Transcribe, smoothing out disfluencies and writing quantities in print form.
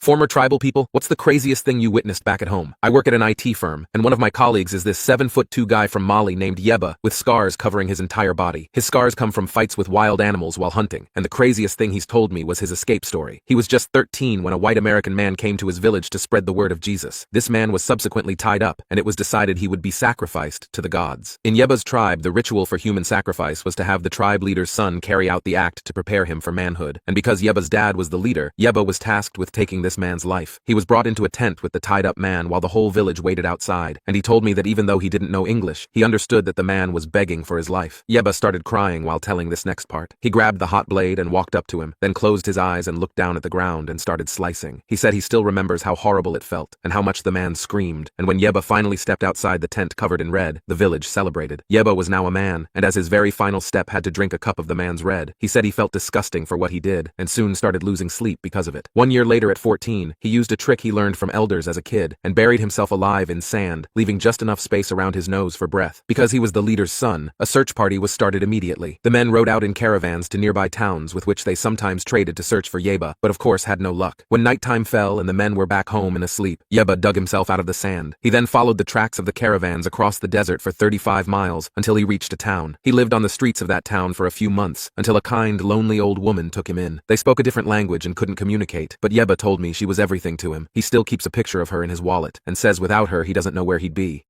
Former tribal people, what's the craziest thing you witnessed back at home? I work at an IT firm, and one of my colleagues is this 7'2" guy from Mali named Yeba, with scars covering his entire body. His scars come from fights with wild animals while hunting, and the craziest thing he's told me was his escape story. He was just 13 when a white American man came to his village to spread the word of Jesus. This man was subsequently tied up, and it was decided he would be sacrificed to the gods. In Yeba's tribe, the ritual for human sacrifice was to have the tribe leader's son carry out the act to prepare him for manhood, and because Yeba's dad was the leader, Yeba was tasked with taking this man's life. He was brought into a tent with the tied-up man while the whole village waited outside, and he told me that even though he didn't know English, he understood that the man was begging for his life. Yeba started crying while telling this next part. He grabbed the hot blade and walked up to him, then closed his eyes and looked down at the ground and started slicing. He said he still remembers how horrible it felt, and how much the man screamed, and when Yeba finally stepped outside the tent covered in red, the village celebrated. Yeba was now a man, and as his very final step had to drink a cup of the man's red, he said he felt disgusting for what he did, and soon started losing sleep because of it. 1 year later at 14, he used a trick he learned from elders as a kid, and buried himself alive in sand, leaving just enough space around his nose for breath. Because he was the leader's son, a search party was started immediately. The men rode out in caravans to nearby towns with which they sometimes traded to search for Yeba, but of course had no luck. When nighttime fell and the men were back home and asleep, Yeba dug himself out of the sand. He then followed the tracks of the caravans across the desert for 35 miles until he reached a town. He lived on the streets of that town for a few months until a kind, lonely old woman took him in. They spoke a different language and couldn't communicate, but Yeba told me she was everything to him. He still keeps a picture of her in his wallet and says without her he doesn't know where he'd be.